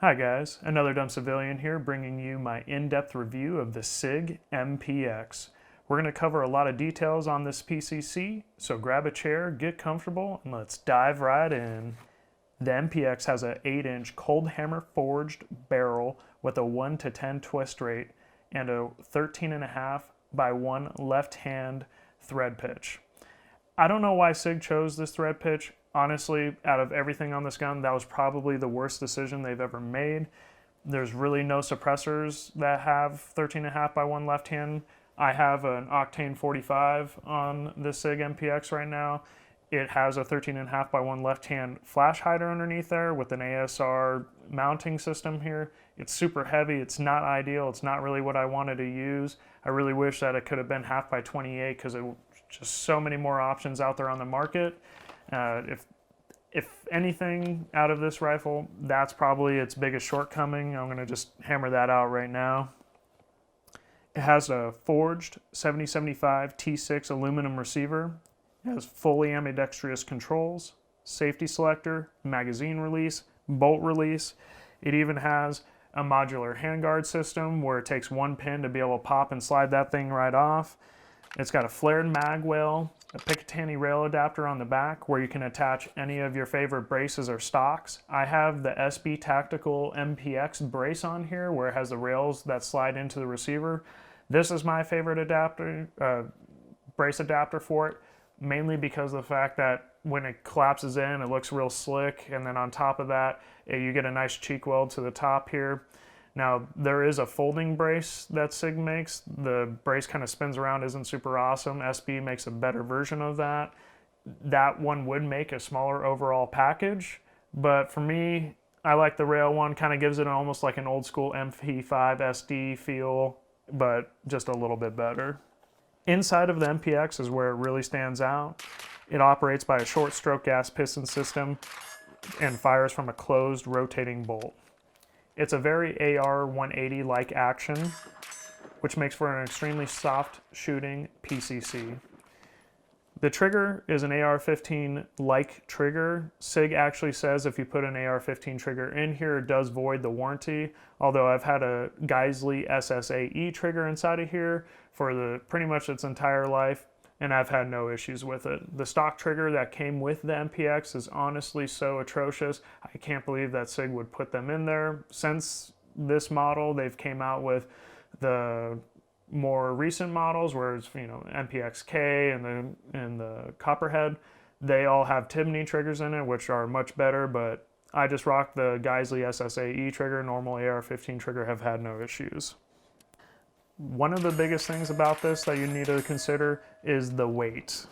Hi guys, another dumb civilian here bringing you my in-depth review of the Sig MPX. We're going to cover a lot of details on this PCC, so grab a chair, get comfortable, and let's dive right in. The MPX has an 8-inch cold hammer forged barrel with a 1 to 10 twist rate and a 13.5 by 1 left hand thread pitch. I don't know why Sig chose this thread pitch. Honestly, out of everything on this gun, that was probably the worst decision they've ever made. There's really no suppressors that have 13.5 by 1 left hand. I have an octane 45 on the Sig MPX right now. It has a 13.5 by 1 left hand flash hider underneath there with an ASR mounting system here. It's super heavy. It's not ideal. It's not really what I wanted to use. I really wish that it could have been 1/2 by 28 because it just so many more options out there on the market. If anything out of this rifle, that's probably its biggest shortcoming. I'm going to just hammer that out right now. It has a forged 7075 T6 aluminum receiver. It has fully ambidextrous controls, safety selector, magazine release, bolt release. It even has a modular handguard system where it takes one pin to be able to pop and slide that thing right off. It's got a flared mag well, a Picatinny rail adapter on the back where you can attach any of your favorite braces or stocks. I have the SB Tactical MPX brace on here where it has the rails that slide into the receiver. This is my favorite adapter, brace adapter for it, mainly because of the fact that when it collapses in, it looks real slick, and then on top of that, you get a nice cheek weld to the top here. Now, there is a folding brace that Sig makes. The brace kind of spins around, isn't super awesome. SB makes a better version of that. That one would make a smaller overall package, but for me, I like the rail one. Kind of gives it almost like an old school MP5 SD feel, but just a little bit better. Inside of the MPX is where it really stands out. It operates by a short stroke gas piston system and fires from a closed rotating bolt. It's a very AR-180-like action, which makes for an extremely soft shooting PCC. The trigger is an AR-15-like trigger. Sig actually says if you put an AR-15 trigger in here, it does void the warranty, although I've had a Geissele SSAE trigger inside of here for pretty much its entire life, and I've had no issues with it. The stock trigger that came with the MPX is honestly so atrocious. I can't believe that Sig would put them in there. Since this model, they've came out with the more recent models where it's, MPX-K and the Copperhead. They all have Tibney triggers in it, which are much better, but I just rock the Geissele SSAE trigger. Normal AR-15 trigger have had no issues. One of the biggest things about this that you need to consider is the weight.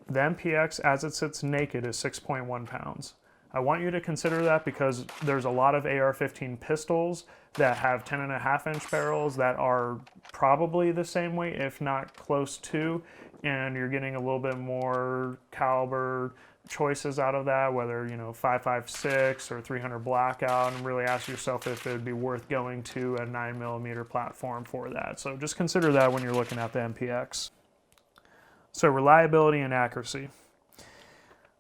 The MPX, as it sits naked, is 6.1 pounds. I want you to consider that because there's a lot of AR-15 pistols that have 10.5-inch barrels that are probably the same weight, if not close to, and you're getting a little bit more caliber choices out of that, whether 5.56 or 300 blackout, and really ask yourself if it would be worth going to a 9mm platform for that. So just consider that when you're looking at the MPX. So reliability and accuracy.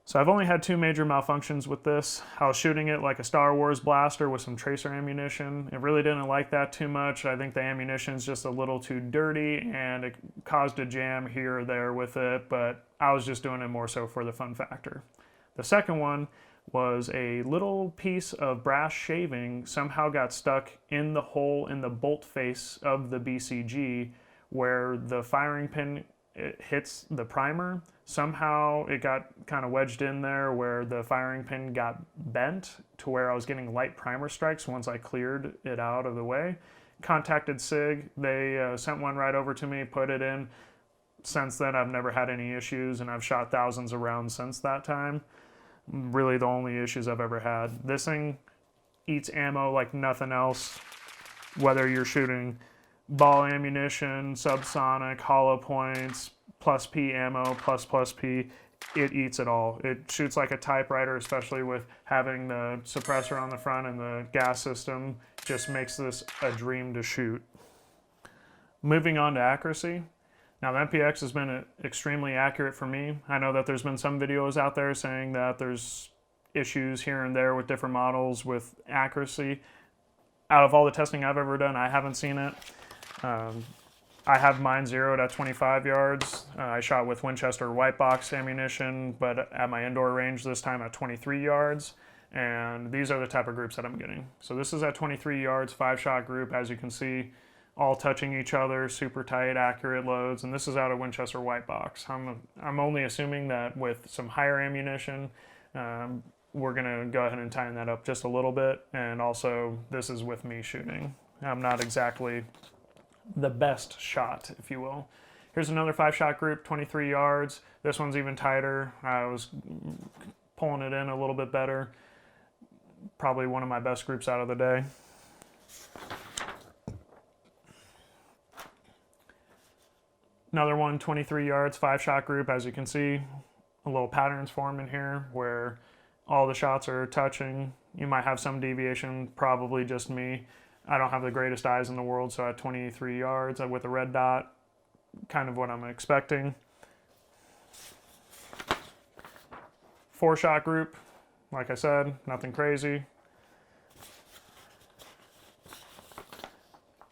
So I've only had 2 major malfunctions with this. I was shooting it like a Star Wars blaster with some tracer ammunition. It really didn't like that too much. I think the ammunition's just a little too dirty and it caused a jam here or there with it, but I was just doing it more so for the fun factor. The second one was a little piece of brass shaving somehow got stuck in the hole in the bolt face of the BCG where the firing pin hits the primer. Somehow it got kind of wedged in there where the firing pin got bent to where I was getting light primer strikes once I cleared it out of the way. Contacted Sig, they sent one right over to me, put it in. Since then I've never had any issues and I've shot thousands of rounds since that time. Really the only issues I've ever had. This thing eats ammo like nothing else, whether you're shooting ball ammunition, subsonic, hollow points, plus P ammo, plus P, it eats it all. It shoots like a typewriter, especially with having the suppressor on the front and the gas system. Just makes this a dream to shoot. Moving on to accuracy. Now the MPX has been extremely accurate for me. I know that there's been some videos out there saying that there's issues here and there with different models with accuracy. Out of all the testing I've ever done, I haven't seen it. I have mine zeroed at 25 yards. I shot with Winchester white box ammunition, but at my indoor range this time at 23 yards. And these are the type of groups that I'm getting. So this is at 23 yards, 5-shot group, as you can see, all touching each other, super tight, accurate loads. And this is out of Winchester white box. I'm only assuming that with some higher ammunition, we're gonna go ahead and tighten that up just a little bit. And also, this is with me shooting. I'm not exactly the best shot, if you will. Here's another 5-shot group, 23 yards. This one's even tighter. I was pulling it in a little bit better. Probably one of my best groups out of the day. Another one, 23 yards, 5-shot group. As you can see, a little pattern's forming here where all the shots are touching. You might have some deviation, probably just me. I don't have the greatest eyes in the world, so at 23 yards with a red dot, kind of what I'm expecting. 4-shot group, like I said, nothing crazy.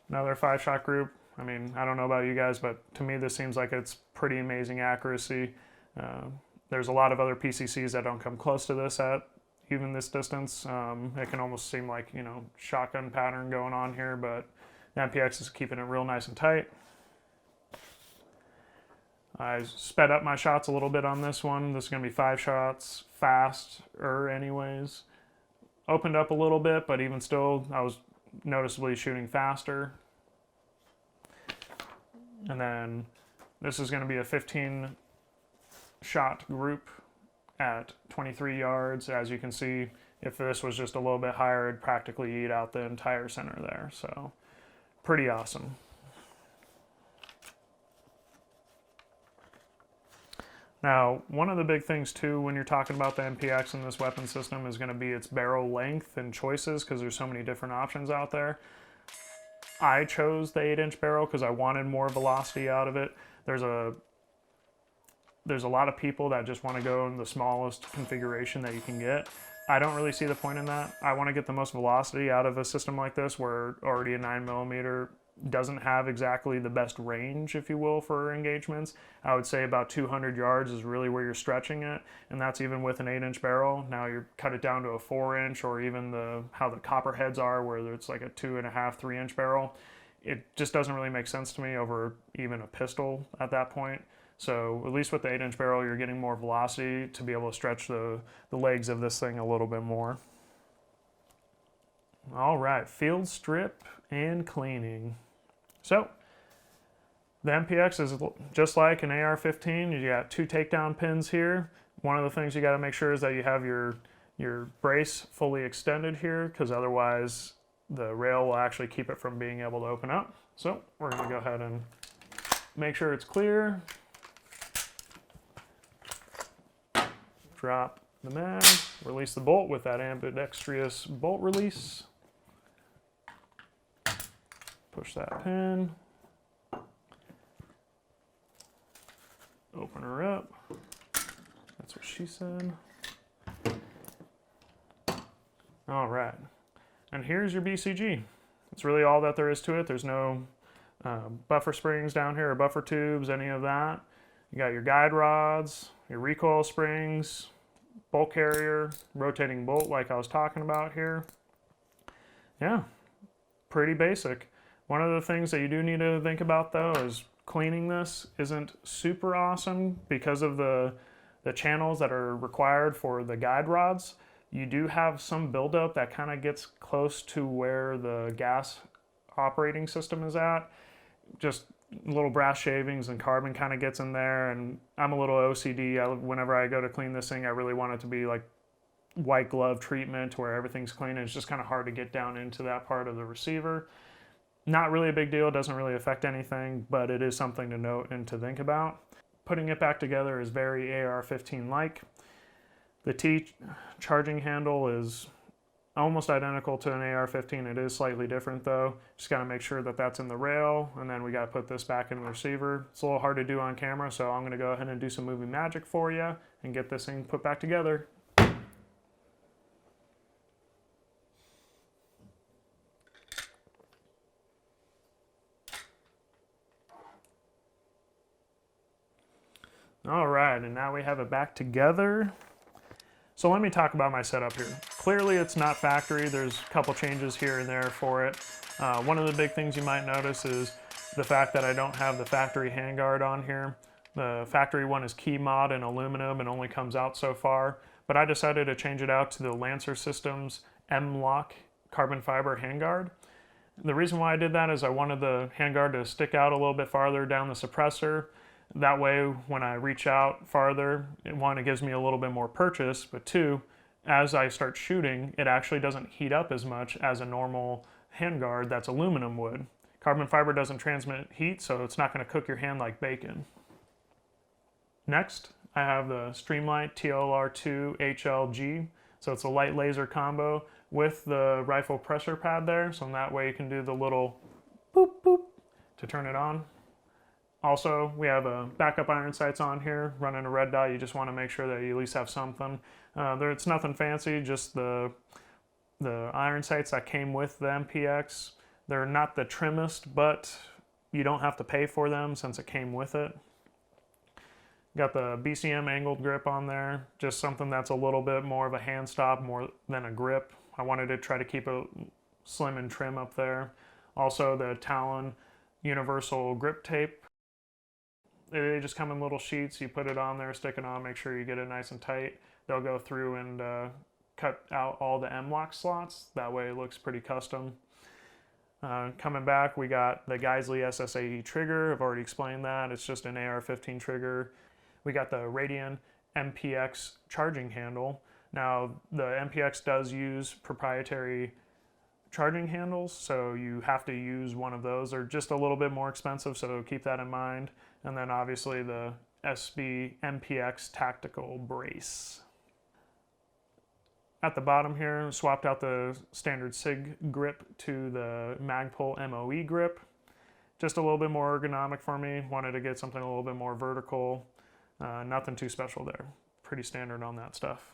Another 5-shot group. I mean, I don't know about you guys, but to me this seems like it's pretty amazing accuracy. There's a lot of other PCCs that don't come close to this at even this distance. It can almost seem like, you know, shotgun pattern going on here, but the MPX is keeping it real nice and tight. I sped up my shots a little bit on this one. This is going to be 5 shots, faster anyways. Opened up a little bit, but even still, I was noticeably shooting faster. And then this is going to be a 15-shot group at 23 yards. As you can see, if this was just a little bit higher, it'd practically eat out the entire center there. So pretty awesome. Now, one of the big things too when you're talking about the MPX in this weapon system is going to be its barrel length and choices, because there's so many different options out there. I chose the 8-inch barrel because I wanted more velocity out of it. There's a lot of people that just want to go in the smallest configuration that you can get. I don't really see the point in that. I want to get the most velocity out of a system like this where already a 9mm doesn't have exactly the best range, if you will, for engagements. I would say about 200 yards is really where you're stretching it, and that's even with an 8-inch barrel. Now you cut it down to a 4-inch, or even how the copper heads are, where it's like a 2.5, 3-inch barrel. It just doesn't really make sense to me over even a pistol at that point. So at least with the 8-inch barrel, you're getting more velocity to be able to stretch the legs of this thing a little bit more. All right, field strip and cleaning. So the MPX is just like an AR-15. You got 2 takedown pins here. One of the things you got to make sure is that you have your brace fully extended here, because otherwise the rail will actually keep it from being able to open up. So we're going to go ahead and make sure it's clear. Drop the mag, release the bolt with that ambidextrous bolt release. Push that pin. Open her up. That's what she said. All right. And here's your BCG. It's really all that there is to it. There's no buffer springs down here or buffer tubes, any of that. You got your guide rods, your recoil springs, bolt carrier, rotating bolt like I was talking about here. Yeah, pretty basic. One of the things that you do need to think about though is cleaning this isn't super awesome because of the channels that are required for the guide rods. You do have some buildup that kind of gets close to where the gas operating system is at. Just little brass shavings and carbon kind of gets in there, and I'm a little OCD. Whenever I go to clean this thing, I really want it to be like white glove treatment where everything's clean, and it's just kind of hard to get down into that part of the receiver. Not really a big deal, doesn't really affect anything, but it is something to note and to think about. Putting it back together is very AR-15-like. The T charging handle is almost identical to an AR-15. It is slightly different though. Just got to make sure that that's in the rail, and then we got to put this back in the receiver. It's a little hard to do on camera, so I'm going to go ahead and do some movie magic for you and get this thing put back together. All right, and now we have it back together. So let me talk about my setup here. Clearly it's not factory. There's a couple changes here and there for it. One of the big things you might notice is the fact that I don't have the factory handguard on here. The factory one is key mod in aluminum and only comes out so far, but I decided to change it out to the Lancer Systems M-Lock carbon fiber handguard. The reason why I did that is I wanted the handguard to stick out a little bit farther down the suppressor. That way, when I reach out farther, one, it gives me a little bit more purchase, but two, as I start shooting, it actually doesn't heat up as much as a normal handguard that's aluminum would. Carbon fiber doesn't transmit heat, so it's not going to cook your hand like bacon. Next, I have the Streamlight TLR2 HLG. So it's a light laser combo with the rifle pressure pad there, so in that way you can do the little boop boop to turn it on. Also, we have backup iron sights on here, running a red dot. You just want to make sure that you at least have something. It's nothing fancy, just the iron sights that came with the MPX. They're not the trimmest, but you don't have to pay for them since it came with it. Got the BCM angled grip on there, just something that's a little bit more of a hand stop more than a grip. I wanted to try to keep it slim and trim up there. Also the Talon universal grip tape. They just come in little sheets. You put it on there, stick it on, make sure you get it nice and tight. They'll go through and cut out all the M-lock slots. That way it looks pretty custom. Coming back, we got the Geissele SSAE trigger. I've already explained that. It's just an AR-15 trigger. We got the Radian MPX charging handle. Now, the MPX does use proprietary charging handles, so you have to use one of those. They're just a little bit more expensive, so keep that in mind. And then obviously the SB MPX tactical brace. At the bottom here, swapped out the standard Sig grip to the Magpul MOE grip. Just a little bit more ergonomic for me. Wanted to get something a little bit more vertical. Nothing too special there. Pretty standard on that stuff.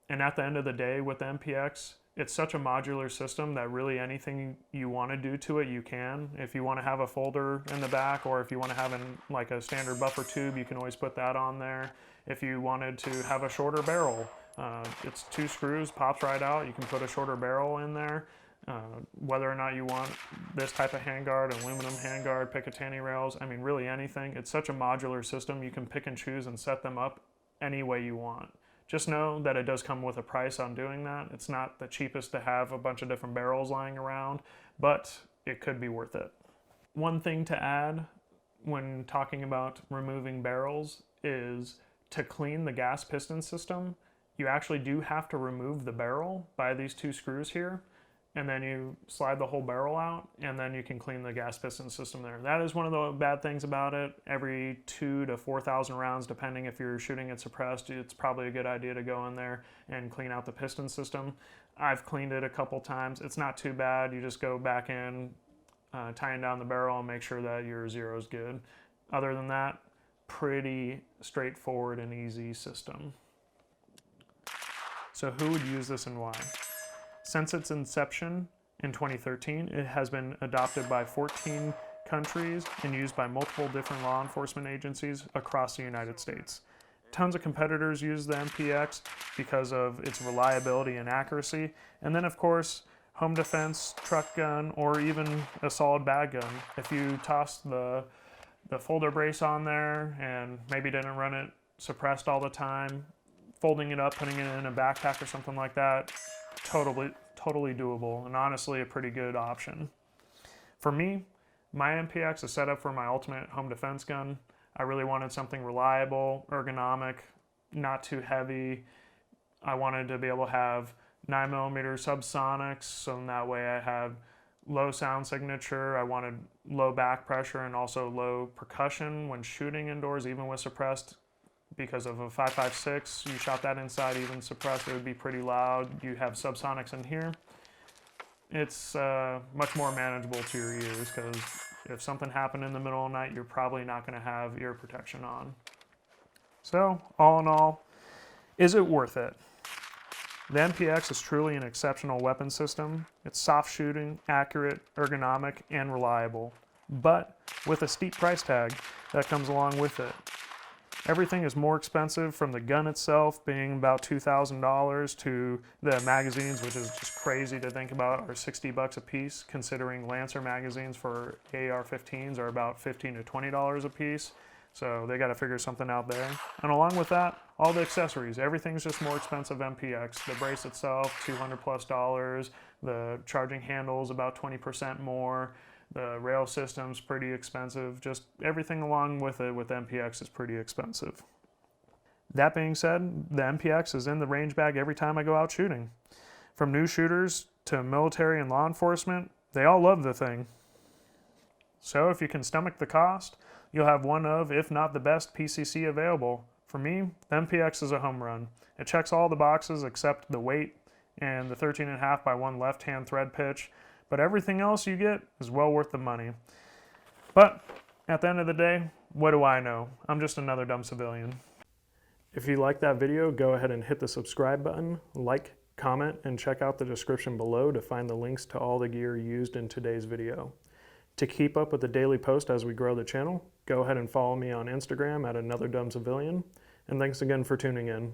And at the end of the day with the MPX, it's such a modular system that really anything you want to do to it, you can. If you want to have a folder in the back, or if you want to have like a standard buffer tube, you can always put that on there. If you wanted to have a shorter barrel, it's 2 screws, pops right out. You can put a shorter barrel in there. Whether or not you want this type of handguard, aluminum handguard, Picatinny rails, I mean really anything. It's such a modular system, you can pick and choose and set them up any way you want. Just know that it does come with a price on doing that. It's not the cheapest to have a bunch of different barrels lying around, but it could be worth it. One thing to add when talking about removing barrels is to clean the gas piston system, you actually do have to remove the barrel by these 2 screws here. And then you slide the whole barrel out, and then you can clean the gas piston system there. That is one of the bad things about it. Every 2,000 to 4,000 rounds, depending if you're shooting it suppressed, it's probably a good idea to go in there and clean out the piston system. I've cleaned it a couple times. It's not too bad. You just go back in, tying down the barrel, and make sure that your zero is good. Other than that, pretty straightforward and easy system. So who would use this and why? Since its inception in 2013, it has been adopted by 14 countries and used by multiple different law enforcement agencies across the United States. Tons of competitors use the MPX because of its reliability and accuracy. And then of course, home defense, truck gun, or even a solid bag gun. If you toss the folder brace on there and maybe didn't run it suppressed all the time, folding it up, putting it in a backpack or something like that, totally doable, and honestly a pretty good option. For me, my MPX is set up for my ultimate home defense gun. I really wanted something reliable, ergonomic, not too heavy. I wanted to be able to have 9mm subsonics, so in that way I have low sound signature. I wanted low back pressure and also low percussion when shooting indoors, even with suppressed. Because of a 5.56, you shot that inside, even suppressed, it would be pretty loud. You have subsonics in here. It's much more manageable to your ears, because if something happened in the middle of the night, you're probably not going to have ear protection on. So, all in all, is it worth it? The MPX is truly an exceptional weapon system. It's soft shooting, accurate, ergonomic, and reliable, but with a steep price tag that comes along with it. Everything is more expensive, from the gun itself being about $2,000 to the magazines, which is just crazy to think about, are 60 bucks a piece, considering Lancer magazines for AR-15s are about $15 to $20 a piece. So they got to figure something out there. And along with that, all the accessories. Everything's just more expensive MPX. The brace itself, $200+. The charging handles about 20% more. The rail system's pretty expensive. Just everything along with it with MPX is pretty expensive. That being said, the MPX is in the range bag every time I go out shooting. From new shooters to military and law enforcement, they all love the thing. So if you can stomach the cost, you'll have one of, if not the best, PCC available. For me, the MPX is a home run. It checks all the boxes except the weight and the 13.5 by 1 left-hand thread pitch, but everything else you get is well worth the money. But at the end of the day, what do I know? I'm just another dumb civilian. If you like that video, go ahead and hit the subscribe button, like, comment, and check out the description below to find the links to all the gear used in today's video. To keep up with the daily post as we grow the channel, go ahead and follow me on Instagram at AnotherDumbCivilian. And thanks again for tuning in.